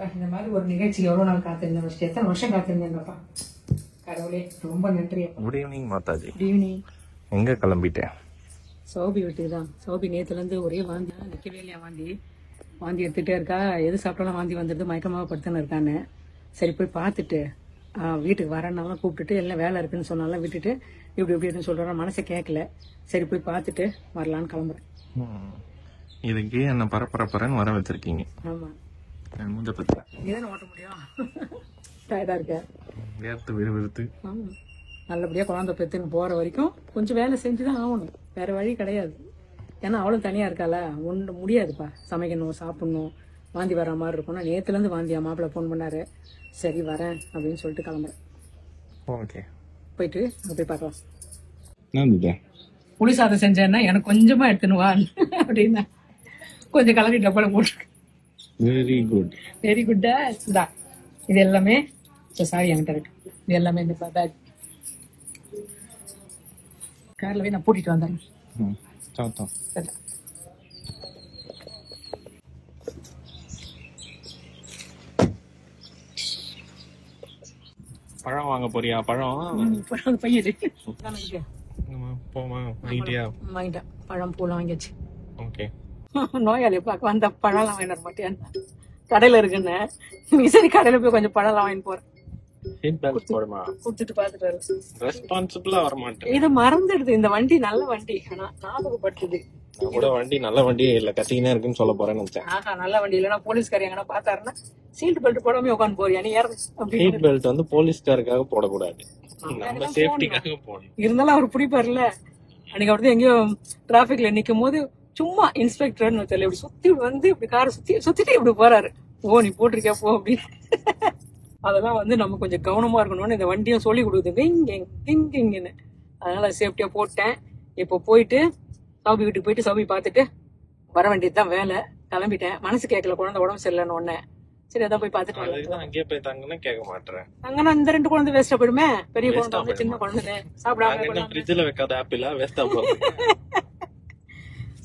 இந்த மாதிரி ஒரு நிகழ்ச்சி எவ்வளவு நாள் காத்திருந்தேன், எத்தனை வருஷம் காத்திருந்தேன்ப்பா. கடவுளே ரொம்ப நன்றி. Good evening Mataji. Good evening. எங்க கிளம்பிட்டேன்? சௌபி வீட்டுக்கு தான். சௌபி நேற்றுலேருந்து ஒரே வாந்தி, நிற்கவே இல்லையா வாந்தி எடுத்துகிட்டே இருக்கா. எது சாப்பிட்டாலும் வாந்தி வந்துடுது, மயக்கமாக படுத்துன்னு இருக்கான்னு. சரி போய் பார்த்துட்டு வீட்டுக்கு வரேன்னாலும் கூப்பிட்டுட்டு எல்லாம் வேலை இருக்குன்னு சொன்னாலும் விட்டுட்டு இப்படி இப்படின்னு சொல்கிறேன். மனசை கேட்கல. சரி போய் பார்த்துட்டு வரலான்னு கிளம்புறேன். இதுக்கே என்ன பரப்பரப்பரன்னு வர வச்சிருக்கீங்க. ஆமாம், மூஞ்ச பத்திர நீதானே ஓட்ட முடியும். டயர்டாக இருக்க. வேர்த்து விறுவிறுத்து. ஆமாம், நல்லபடியாக குழந்தை பெற்றுன்னு போகிற வரைக்கும் கொஞ்சம் வேலை செஞ்சு தான் ஆகணும், வேறு வழி கிடையாது. ஏன்னா அவளும் தனியாக இருக்கால, ஒன்று முடியாதுப்பா. சமைக்கணும், சாப்பிட்ணும், வாந்தி வர மாதிரி இருக்கும்னா நேற்றுலேருந்து வாந்தியா. மாப்பிள்ளை ஃபோன் பண்ணாரு, சரி வரேன் அப்படின்னு சொல்லிட்டு கிளம்புறேன். ஓகே, போயிட்டு அங்கே போய் பார்க்கலாம். புளி சாதம் செஞ்சேன்னா எனக்கு கொஞ்சமாக எடுத்துன்னு வா அப்படின்னா கொஞ்சம் கலரி டப்பால போட்டுருக்கு. வெரி குட், வெரி குட்டா. இந்தா இது எல்லாமே சாரி என்கிட்ட இருக்கு. இது எல்லாமே இந்த பேக் காரில் போய் நான் பூட்டிட்டு வந்துடுறேன். பழம் வாங்க போறியா? பழம் பையன் போமா வாங்கிட்டியா? வாங்கிட்டேன், பழம் பூலாம் வாங்கியாச்சு. ஓகே. நோயாளி பார்க்க வந்த பழம்லாம் வாங்கிட மாட்டேன், கடையில இருக்குன்னு. நீ சரி கடையில போய் கொஞ்சம் பழம்லாம் வாங்கிட்டு போறேன். குடுத்துட்டு பாத்துட்டாரு. ரெஸ்பான்சிபிளா வர மாட்டேன். இதை மறந்துடுது. இந்த வண்டி நல்ல வண்டி, ஆனா ஞாபகப்படுத்துது. வண்டி நல்ல வண்டியே இல்ல, கத்திக்கினே இருக்குன்னு சொல்ல போறேன்னு நினைச்சேன். ஆஹா, நல்ல வண்டி இல்லைன்னா போலீஸ்காரி எங்கன்னா பாத்தாருன்னா சீட் பெல்ட் போடாம உட்காந்து போறியா நீ? சீட் பெல்ட் வந்து போலீஸ்காருக்காக போடக்கூடாது, நம்ம சேஃப்டிக்காக போடணும். இருந்தாலும் அவர் பிடிப்பாருல்ல. அன்னைக்கு அவர் எங்கேயோ டிராபிக்ல நிக்கும் போது சும்மா இன்ஸ்பெக்டர்னு தெரியல, இப்படி சுத்தி வந்து இப்படி காரை சுத்திட்டு இப்படி போறாரு. ஓ நீ போட்டிருக்கியா போ அப்படின்னு. அதெல்லாம் வந்து நம்ம கொஞ்சம் கவனமா இருக்கணும்னு இந்த வண்டியும் சொல்லி கொடுக்குது, இங்கன்னு. அதனால சேஃப்டியா போட்டேன். இப்போ போயிட்டு சௌபி வீட்டுக்கு போயிட்டு சௌபி பார்த்துட்டு வர வேண்டியதுதான் வேலை. கிளம்பிட்டேன். மனசு கேட்கல, குழந்தை உடம்பு சரியில்லைன்னு ஒண்ணு. சரி அதான் போய் பார்த்துட்டு அங்கேயே போய் தங்கன்னா கேட்க மாட்டேன். அங்கன்னா இந்த 2 குழந்தை வேஸ்டா போயிடுமே. பெரிய குழந்தை சின்ன குழந்தை சாப்பிடாம ஃப்ரிட்ஜ்ல வைக்காத ஆப்பிளா வேஸ்டா போகும்.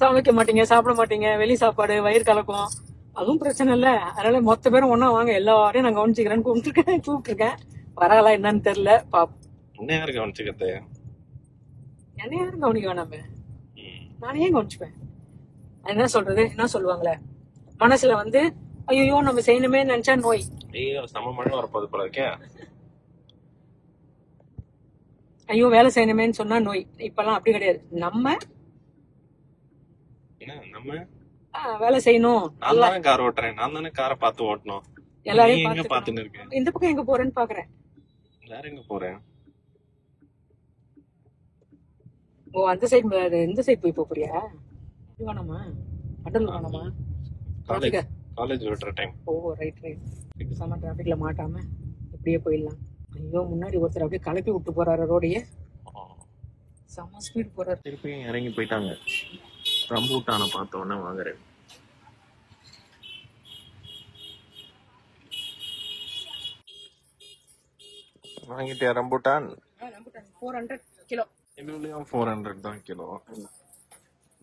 சமைக்க மாட்டீங்க, சாப்பிட மாட்டீங்க, வெளி சாப்பாடு வயிறு கலக்கும், அதுவும் பிரச்சனை இல்ல. அதனால மொத்த பேரும் ஒன்னா வாங்க, எல்லாரையும் நான் கவனிச்சுக்கிறேன்னு கூப்பிட்டுருக்கேன். வராளா என்னன்னு தெரியல, பாப்போம். என்ன யாரு கவனிச்சுக்கிறது? என்ன யாரும் கவனிக்க வேணாமே, நானே கவனிச்சுப்பேன். என்ன சொல்றது, என்ன சொல்லுவாங்களே, மனசுல வந்து ஐயோ நம்ம செய்யணுமே நினைச்சா நோய். ஐயோ சம மழை வரப்போது போல இருக்கே. ஐயோ வேலை செய்யணுமேன்னு சொன்னா நோய். இப்பெல்லாம் அப்படி கிடையாது. நம்ம வேலை செய்யணும். நான் தானே கார் ஓட்டுறேன், நான் தானே காரை பார்த்து ஓட்டணும். எல்லாரையும் பாத்துன்னு இருக்கேன். இந்த பக்கம் எங்க போறேன்னு பாக்குறேன். வேற எங்க போறேன்? ஓ அந்த சைடு, இந்த சைடு போய் போறியா? வேணாமா? அடல் வேணாமா? காலேஜ் விட்டுற டைம். ஓ ரைட். சம டிராபிக்ல மாட்டாம இப்படியே போயிடலாம். ஐயோ முன்னாடி ஒருத்தர் அப்படியே கலப்பி விட்டு போறாரு ரோடையே, செம ஸ்பீட் போறாரு. திருப்பி இறங்கி போயிட்டாங்க. ரம்பூட்டான பார்த்த உடனே வாங்குறேன். வாங்கிட்டியா ரம்பூட்டான்? 400 கிலோ. இதுலயும் 400 தான் கிலோ.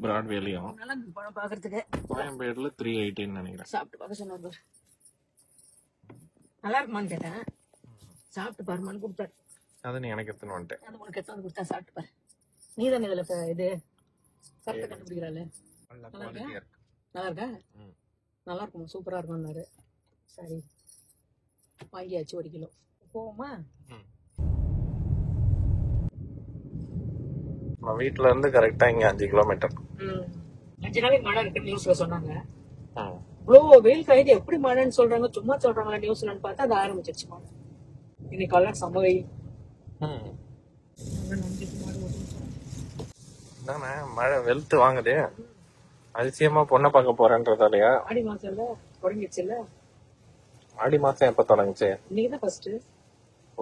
பிராட்வேலையும் நல்லா பழம் பாக்குறதுக்கு. கோயம்பேடுல 380 நினைக்கிறேன். சாப்பிட்டு பார்க்க சொன்னாரு. நல்லா இருக்குமான்னு கேட்டேன். சாப்பிட்டு பாருமான்னு கொடுத்தாரு. அதை நீ எனக்கு எடுத்துன்னு வந்துட்டேன். அது உனக்கு எடுத்து கொடுத்தா சாப்பிட்டு பாரு. நீ தானே இதுல இது கரெக்டா கண்டுபிடிக்கிறாள். நல்லா இருக்கா? நல்லா இருக்குமா? சூப்பரா இருக்கும்னாரு. சரி வாங்கியாச்சு 1 கிலோ. போவோமா? வீட்டுல இருந்து கரெக்டா இங்க 5 கிலோமீட்டர். 5 நாளைக்கு மழை இருக்குன்னு நியூஸ்ல சொன்னாங்க. இவ்வளோ வெயில் காய்ச்சி எப்படி மழைன்னு சொல்றாங்க, சும்மா சொல்றாங்களா நியூஸ்ல பார்த்தா அது ஆரம்பிச்சிருச்சு மழை. இன்னைக்கு காலைல செம வெயில். மழை வெளுத்து வாங்குது. அதிசயமா பொண்ணை பார்க்க போறேன்றதாலயா? ஆடி மாசம் தொடங்கிடுச்சு இல்ல? ஆடி மாசம் எப்ப தொடங்குச்சு? இன்னைக்குதான் ஃபர்ஸ்ட்.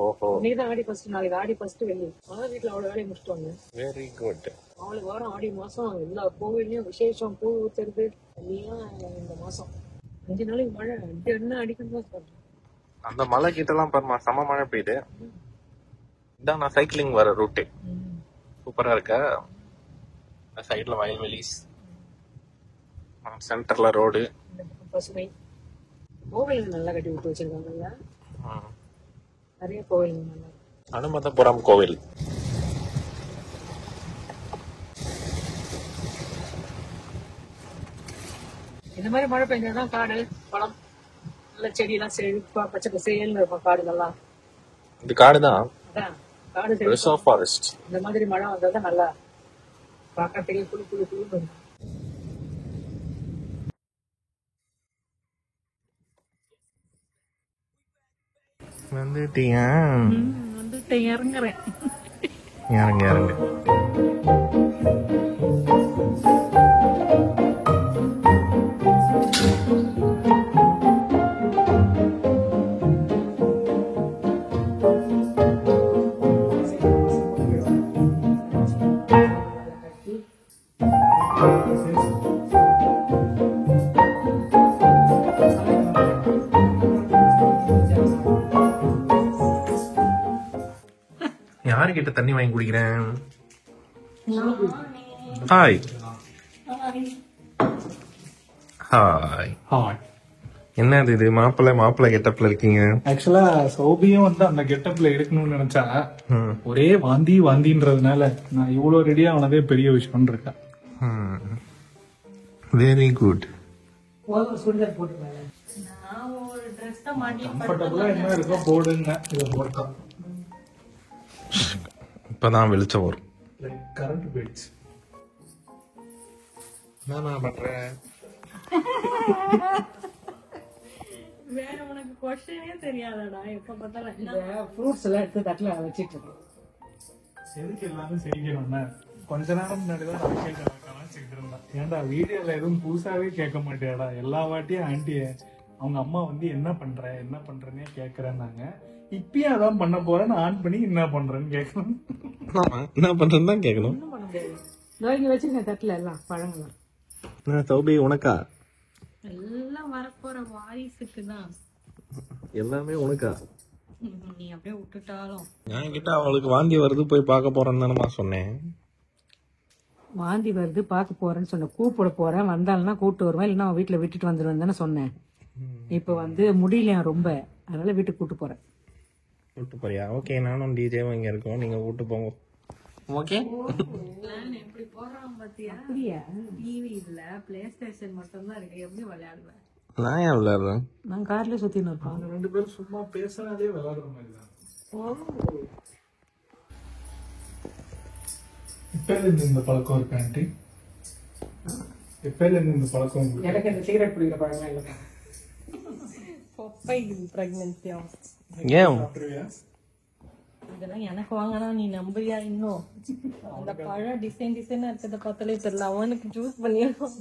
ஓஹோ, இன்னைக்குதான் ஆடி ஃபர்ஸ்ட். நாளைக்கு ஆடி ஃபர்ஸ்ட் வெள்ளி. அதான் வீட்டுல அவ்வளவு வேலையை முடிச்சுட்டு வந்தேன். Very good. அவளுக்கு வாரம் ஆடி மாசம் எல்லா கோவிலையும் விசேஷம், பூ ஊத்துறது எல்லாம் இந்த மாசம். 5 நாளைக்கு மழை என்ன அடிக்கணும். அந்த மலை கிட்ட எல்லாம் பாருமா செம மழை பெய்யுது. இதான் நான் சைக்கிளிங் வர ரூட்டு. சூப்பரா இருக்க. சைட்ல வயல்வெளிஸ், சென்டர்ல ரோடு, பசுமை. கோவில் நல்லா கட்டி விட்டு வச்சிருக்காங்கல்ல, நிறைய கோவில் நல்லா. அனுமதபுரம் கோவில். இந்த மாதிரி மழை பெஞ்சாதான் காடு பழம் நல்ல செடியெல்லாம் செழிப்பா பச்சை பசேல்னு இருக்கும் காடுகள்லாம். இது காடுதான். அதான் காடு ரிசர்வ் செழிப்பா. ஃபாரஸ்ட். இந்த மாதிரி மழை வந்தாதான் நல்லா பார்க்கறதுக்கே குளு குளு குளுன்னு இருக்கும். வந்துட்டியா? வந்துட்டு இறங்குறேன். இறங்க இறங்க. யாருக்கிட்ட தண்ணி வாங்கி குடிக்கிறேன்? Hi hi. ஹாய். என்னது இது? மாப்பிள்ளை கெட்டப்ல இருக்கீங்க. ஆக்சுவலா சௌபியும் வந்து அந்த கெட்டப்ல எடுக்கணும்னு நினைச்சா ஒரே வாந்தின்றதுனால நான் இவ்வளவு ரெடியா ஆனதே பெரிய விஷயம்னு இருக்கேன். Very good. சுடிதார் போட்டுருக்காங்க. நான் ஒரு ட்ரெஸ் தான் மாட்டி கம்ஃபர்டபுளா என்ன இருக்கோ போடுங்க. இதை போட்டோம் இப்பதான் வெளிச்சம் வரும். கரண்ட் போயிடுச்சு. நான் பண்றேன். வேற உனக்கு கொஸ்டினே தெரியாதடா. எப்ப பார்த்தாலும் இந்த ஃப்ரூட்ஸ் எல்லாம் எடுத்து தட்டுல வச்சிட்டு இருக்கேன். எதுக்கு எல்லாமே செய்யணும்னா கொஞ்ச நேரம் முன்னாடிதான் நான் கேட்க இருந்தேன். ஏன்டா வீடியோல எதுவும் புதுசாவே கேட்க மாட்டேடா, எல்லா வாட்டியும் ஆண்டிய அவங்க அம்மா வந்து என்ன பண்றேன்னே கேக்குறேன்னாங்க. இப்பயும் அதான் பண்ண போறேன். ஆன் பண்ணி என்ன பண்றேன்னு கேட்கணும். என்ன பண்றேன்னு தான் கேட்கணும். ஒண்ணும் பண்ண முடியாது. இதோ இங்க வச்சிருக்கேன் தட்டுல எல்லாம் பழங்கள்லாம். சௌபி உனக்கா? எல்லாம் வரப்போற வாரிசுக்கு தான். எல்லாமே உனக்கா? நீ அப்படியே விட்டுட்டாலும். நான் கிட்ட அவளுக்கு வாந்தி வருது போய் பார்க்க போறேன்னு தானமா சொன்னேன். வாந்தி வருது பார்க்க போறேன்னு சொன்ன. கூப்பிட போறேன், வந்தாலும்னா கூப்பிட்டு வருவேன், இல்லைன்னா அவன் வீட்டுல விட்டுட்டு வந்துருவேன் தானே சொன்னேன். இப்ப வந்து முடியலையா ரொம்ப, அதனால வீட்டுக்கு கூட்டு போறேன். கூட்டு போறியா? ஓகே, நானும் டிஜேவும் இங்க இருக்கோம், நீங்க கூட்டு போங்க. ஓகே. எப்படி போறான் பாத்தியா? அப்படியா? டிவி இல்ல, பிளே ஸ்டேஷன் மட்டும் தான் இருக்கு. எப்படி விளையாடுவேன்? நான் ஏன் விளையாடுறேன்? நான் கார்ல சுத்தின்னு இருப்பான். அவங்க 2 பேரும் சும்மா பேசினாலே விளையாடுற மாதிரி தான். எப்பல இருந்து இந்த பழக்கம் இருக்கு ஆண்டி? எப்பல இருந்து இந்த பழக்கம் உங்களுக்கு? எனக்கு இந்த சிகரெட் பிடிக்கிற பழக்கம் இல்ல. பொப்பை பிரெக்னன்சி ஏன்? சாப்பிடுவியா? இதெல்லாம் எனக்கு வாங்கினா நீ நம்புறியா? இன்னும் அந்த பழம் டிசைனா இருக்கிறத பார்த்தாலே தெரியல. அவனுக்கு ஜூஸ் பண்ணிருக்கோம்.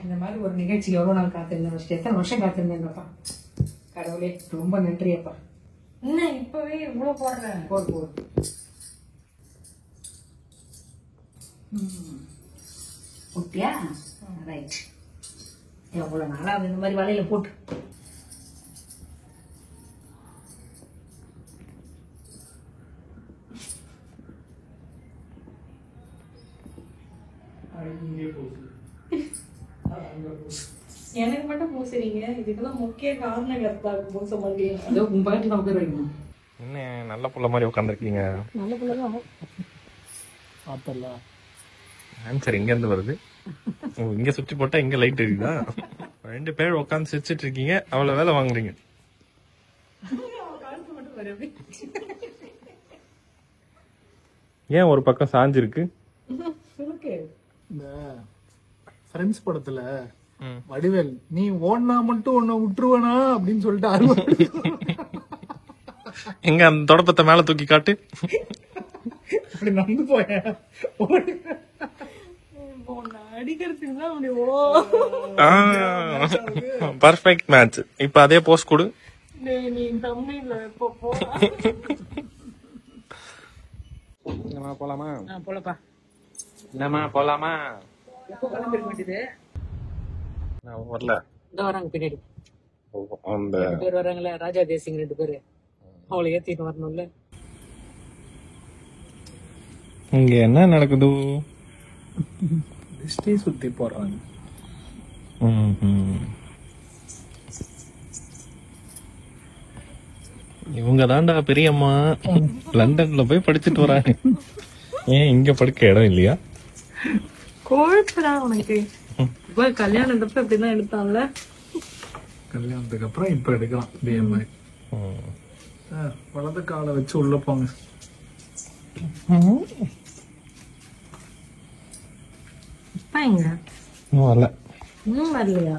இந்த மாதிரி ஒரு நிகழ்ச்சி எவ்வளவு நாள் காத்திருந்தேன், எத்தனை வருஷம் காத்திருந்தேன்ப்பா. கடவுளே ரொம்ப நன்றியப்பா. என்ன இப்பவே இவ்வளவு போடுறேன்? போடு. ஓகேயா? ரைட். எவ்வளவு நாளா இந்த மாதிரி வலையில போட்டு. எனக்கு மட்டும் பூசுறீங்க, இதுக்கெல்லாம் முக்கிய காரணம் கருத்தாக பூச மாட்டேங்க. அதோ உங்க பாட்டு தான் உட்கார வைக்கணும். என்ன நல்ல புள்ள மாதிரி உட்காந்துருக்கீங்க? நல்ல பிள்ளைதான். பார்த்தல ஆன்சர் இங்க இருந்து வருது. இங்க சுவிட்ச் போட்டா இங்க லைட் இருக்குதா? 2 பேர் உட்காந்து சிரிச்சிட்டு இருக்கீங்க, அவ்வளவு வேலை வாங்குறீங்க. ஏன் ஒரு பக்கம் சாஞ்சிருக்கு? இந்த ஃப்ரெண்ட்ஸ் படத்துல வடிவேல் நீ ஓடனா மட்டும் உன்னை விட்டுருவனா அப்படின்னு சொல்லிட்டு எங்க அந்த தொடப்பத்தை மேல தூக்கி காட்டு. அப்படி நடந்து போய அடிக்கிறதுக்கு தான் பர்ஃபெக்ட் மேட்ச். இப்ப அதே போஸ்ட் கொடு. நீ தமிழ்ல எப்போ போ. போலாமா? போலப்பா. என்னமா போலாமா? எப்போ கிளம்பிருக்க வேண்டியது? நான் வரல. இந்த வராங்க பின்னாடி அந்த 2 பேர் வராங்களே, ராஜா தேசிங் 2 பேரு. அவளை ஏத்திட்டு வரணும்ல. இங்க என்ன நடக்குது? திருஷ்டி சுத்தி போடுறாங்க. இவங்க தான்டா பெரியம்மா, லண்டன்ல போய் படிச்சுட்டு வராங்க. ஏன் இங்க படுக்க இடம் இல்லையா? கோழிப்புறா உனக்கு கல்யாணத்தப்ப இப்படிதான் எடுத்தான்ல. கல்யாணத்துக்கு அப்புறம் இப்ப எடுக்கலாம் பிஎம்ஐ. வலது காலை வச்சு உள்ள போங்க. எங்க வரல. வரலையா?